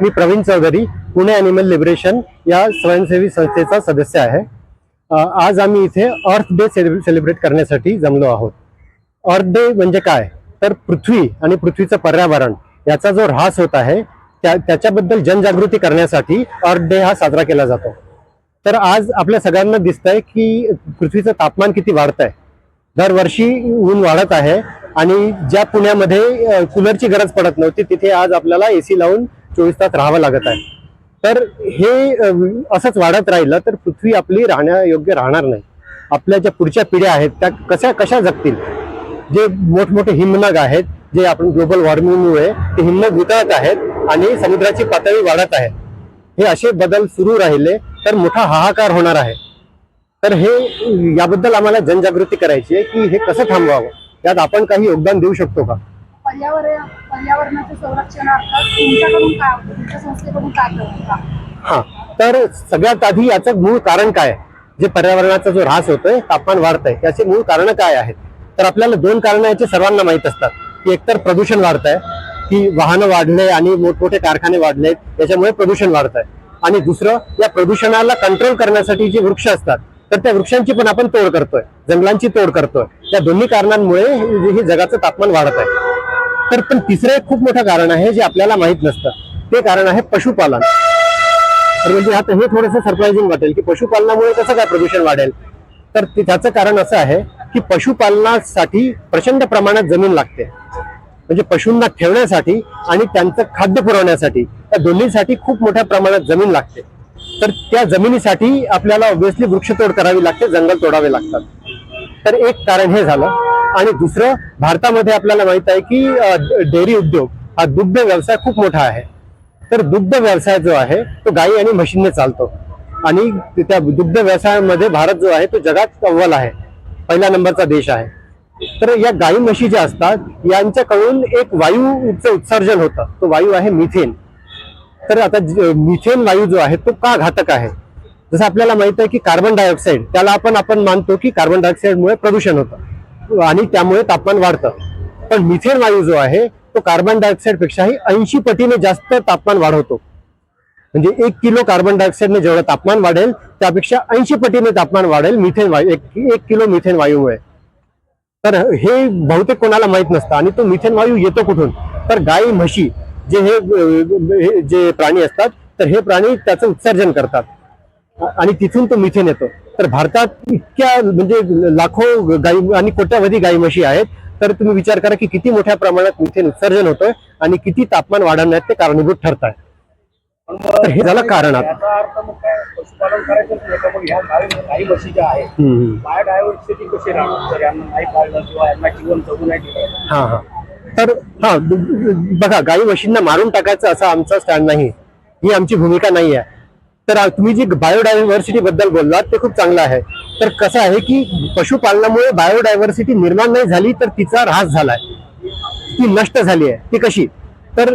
मी Pravin Chaudhari, Pune animal liberation या स्वयंसेवी संस्थेचा सदस्य आहे। आज आम्ही इथे अर्थ डे सेलिब्रेट करण्यासाठी जमलो आहोत। अर्थ डे म्हणजे काय, तर पृथ्वी आणि पृथ्वीचं पर्यावरण याचा जो ऱ्हास होत आहे त्याच्याबद्दल जनजागृती करण्यासाठी अर्थ डे हा साजरा केला जातो। तर आज आपल्या सगळ्यांना दिसतंय की पृथ्वीचं तापमान किती वाढतंय, दरवर्षी ऊन वाढत आहे आणि ज्या पुण्यामध्ये कूलरची गरज पडत नव्हती तिथे आज आपल्याला एसी लावून 24 तास राहावं लागत आहे। तर हे असंच वाढत राहिलं तर पृथ्वी आपली राहण्यायोग्य राहणार नाही। आपल्या ज्या पुढच्या पिढ्या आहेत त्या कशा जगतील। जे मोठमोठे हिमनग आहेत, जे आपण ग्लोबल वॉर्मिंगमुळे ते हिमनग वितळत आहेत आणि समुद्राची पातळी वाढत आहे। हे असे बदल सुरू राहिले तर मोठा हाहाकार होणार आहे। तर हे याबद्दल आम्हाला जनजागृती करायची आहे की हे कसं थांबवावं, यात आपण काही योगदान देऊ शकतो का? पर्यावरणाच्या संरक्षणार्थ तुमच्याकडून काय, तुमच्या संस्थेकडून काय करतो? हा, तर सगळ्यात आधी याचं मूळ कारण काय, जे पर्यावरणाचा जो ऱ्हास होतोय, तापमान वाढतंय, त्याचे मूळ कारण काय आहेत? तर आपल्याला दोन कारण याचे सर्वांना माहित असतात की एकतर प्रदूषण वाढतंय, की वाहनं वाढले आणि मोठमोठे कारखाने वाढलेत, त्याच्यामुळे प्रदूषण वाढतंय। आणि दुसरं, या प्रदूषणाला कंट्रोल करण्यासाठी जे वृक्ष असतात तर त्या वृक्षांची पण आपण तोड करतोय, जंगलांची तोड करतोय। या दोन्ही कारणांमुळे हे जगाचं तापमान वाढत आहे। तर पण तिसरं एक खूप मोठं कारण आहे जे आपल्याला माहित नसतं, ते कारण आहे पशुपालन। तर म्हणजे आता हे थोडंसं सरप्राइझिंग वाटेल की पशुपालनामुळे कसं काय प्रदूषण वाढेल। तर त्याचं कारण असं आहे की पशुपालनासाठी प्रचंड प्रमाणात जमीन लागते, म्हणजे पशूंना ठेवण्यासाठी आणि त्यांचं खाद्य पुरवण्यासाठी, या दोन्हीसाठी खूप मोठ्या प्रमाणात जमीन लागते। तर त्या जमिनीसाठी आपल्याला ऑब्व्हियसली वृक्षतोड करावी लागते, जंगल तोडावे लागतात। तर एक कारण हे झालं। आणि दुसरं, भारतामध्ये आपल्याला माहित आहे की डेअरी उद्योग हा दुग्ध व्यवसाय खूप मोठा आहे। तर दुग्ध व्यवसाय जो आहे तो गाई आणि म्हशींनी चालतो आणि त्या दुग्ध व्यवसायामध्ये भारत जो आहे तो जगात अव्वल आहे, पहिल्या नंबरचा देश आहे। तर या गाई म्हशी ज्या असतात यांच्याकडून एक वायूचं उत्सर्जन होतं, तो वायू आहे मिथेन। तर आता मिथेन वायू जो आहे तो का घातक आहे, जसं आपल्याला माहित आहे की कार्बन डायऑक्साईड, त्याला आपण मानतो की कार्बन डायऑक्साईडमुळे प्रदूषण होतं आणि त्यामुळे तापमान वाढतं। पण मिथेन वायू जो आहे तो कार्बन डायऑक्साईड पेक्षाही 80 पटीने जास्त तापमान वाढवतो। म्हणजे 1 किलो कार्बन डायऑक्साईडने जेवढं तापमान वाढेल त्यापेक्षा 80 पटीने तापमान वाढेल मिथेन वायू, 1 किलो मिथेन वायूमुळे। तर हे बहुतेक कोणाला माहित नसतं। आणि तो मिथेन वायू येतो कुठून, तर गाई म्हशी जे प्राणी असतात तर हे प्राणी त्याचं उत्सर्जन करतात आणि तिथून तो मिथेन येतो। तर भारतात इतक्या म्हणजे लाखो गाई आणि कोट्यावधी गाई म्हशी आहेत, तर तुम्ही विचार करा की किती मोठ्या प्रमाणात मिथेन उत्सर्जन होतोय आणि किती तापमान वाढवण्यात ते कारणीभूत ठरत आहे। तर हे झालं कारण। पशुपालन करायचं मग ह्या गाई म्हशी ज्या आहेत, बायोडायव्हर्सिटी कशी राहणार जर यांना नाही पाळलं किंवा यांना जीवन जगू नाही दिलं? तर बघा, गाई म्हशींना मारून टाकायचं असा आमचा स्टँड नाही, ही आमची भूमिका नाही आहे। तर तुम्ही जी बायोडायव्हर्सिटी बद्दल बोललात ते खूप चांगलं आहे। तर कसं आहे की पशुपालनामुळे बायोडायव्हर्सिटी निर्माण नाही झाली तर तिचा ऱ्हास झालाय, ती नष्ट झाली आहे। ती कशी, तर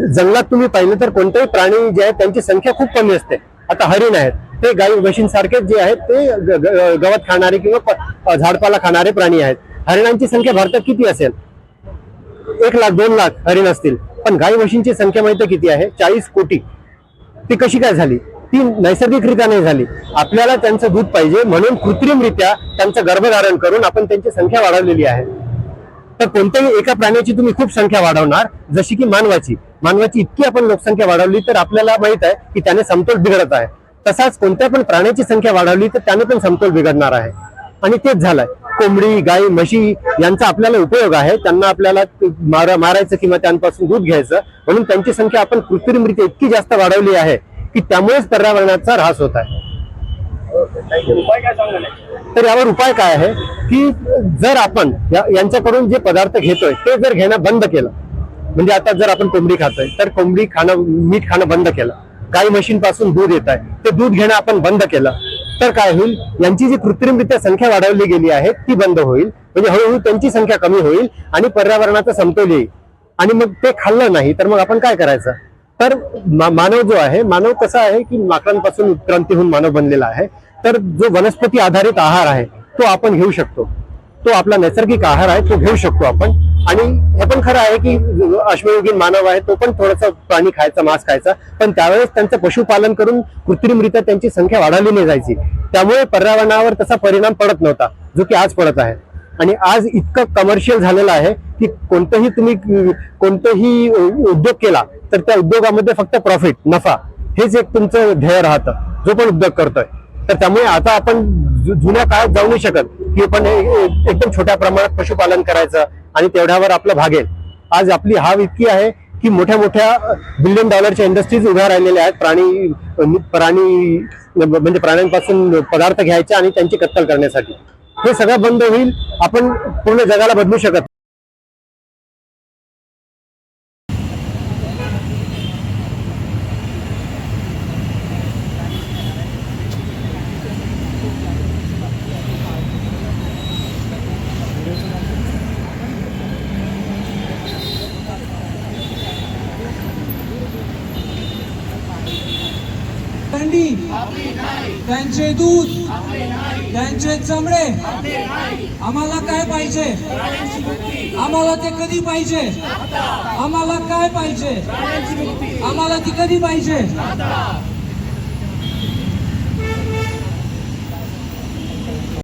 जंगलात तुम्ही पाहिलं तर कोणतेही प्राणी जे आहेत त्यांची संख्या खूप कमी असते। आता हरिण आहेत, ते गाई म्हशींसारखेच जे आहेत ते गवत खाणारे किंवा झाडपाला खाणारे प्राणी आहेत। हरिणांची संख्या भारतात किती असेल, 1 लाख 2 लाख हरिण असतील। पण गाई म्हशींची संख्या माहिती किती आहे, 40 कोटी। ती कशी काय झाली, ती नैसर्गिकरित्या नाही झाली। आपल्याला त्यांचं दूध पाहिजे म्हणून कृत्रिमरित्या त्यांचं गर्भधारण करून आपण त्यांची संख्या वाढवलेली आहे। तर कोणत्याही एका प्राण्याची तुम्ही खूप संख्या वाढवणार, जशी की मानवाची इतकी आपण लोकसंख्या वाढवली तर आपल्याला माहित आहे की त्याने समतोल बिघडत आहे। तसाच कोणत्या पण प्राण्याची संख्या वाढवली तर त्याने पण समतोल बिघडणार आहे। आणि तेच झालंय, कोंबडी गाई म्हशी यांचा आपल्याला उपयोग आहे, त्यांना आपल्याला मारायचं किंवा त्यांपासून दूध घ्यायचं म्हणून त्यांची संख्या आपण कृत्रिमरित्या इतकी जास्त वाढवली आहे की त्यामुळेच पर्यावरणाचा ऱ्हास होत आहे। तर यावर उपाय काय आहे की जर आपण यांच्याकडून जे पदार्थ घेतोय ते जर घेणं बंद केलं, म्हणजे आता जर आपण कोंबडी खातोय तर कोंबडी खाणं, मीठ खाणं बंद केलं, गाई म्हशींपासून दूध येत आहे ते दूध घेणं आपण बंद केलं, तर काय होईल, यांची जी कृत्रिमरित्या संख्या वाढवली गेली आहे ती बंद होईल। म्हणजे हळूहळू त्यांची संख्या कमी होईल आणि पर्यावरणाचा समतोल येईल। आणि मग ते खाल्लं नाही तर मग आपण काय करायचं, तर मानव जो आहे, मानव कसा आहे की माकडांपासून उत्क्रांती होऊन मानव बनलेला आहे। तर जो वनस्पती आधारित आहार आहे तो आपण घेऊ शकतो, तो आपला नैसर्गिक आहार आहे, तो घेऊ शकतो आपण। आणि हे पण खरं आहे की अश्मयुगीन मानव आहे तो पण थोडासा प्राणी खायचा, मांस खायचा, पण त्यावेळेस त्यांचं पशुपालन करून कृत्रिमरित्या त्यांची संख्या वाढवली नाही जायची, त्यामुळे पर्यावरणावर तसा परिणाम पडत नव्हता जो की आज पडत आहे. आणि आज इतकं कमर्शियल झालेलं आहे की कोणतेही उद्योग केला तर त्या उद्योगामध्ये फक्त प्रॉफिट, नफा हेच एक तुमचं ध्येय राहतं जो पण उद्योग करतोय. तर त्यामुळे आता आपण जुन्या काळात जाऊ नाही शकत की आपण एकदम छोट्या प्रमाणात पशुपालन करायचं आणि तेवढ्यावर आपलं भागेल. आज आपली हाव इतकी आहे की मोठ्या मोठ्या $1 बिलियन इंडस्ट्रीज उभ्या राहिलेल्या आहेत प्राणी म्हणजे प्राण्यांपासून पदार्थ घ्यायचे आणि त्यांची कत्तल करण्यासाठी. हे सगळं बंद होईल, आपण पूर्ण जगाला बदलू शकत. अंडी, त्यांचे दूध, त्यांचे चमडे, आम्हाला काय पाहिजे? आम्हाला ते कधी पाहिजे? आम्हाला काय पाहिजे? आम्हाला ती कधी पाहिजे?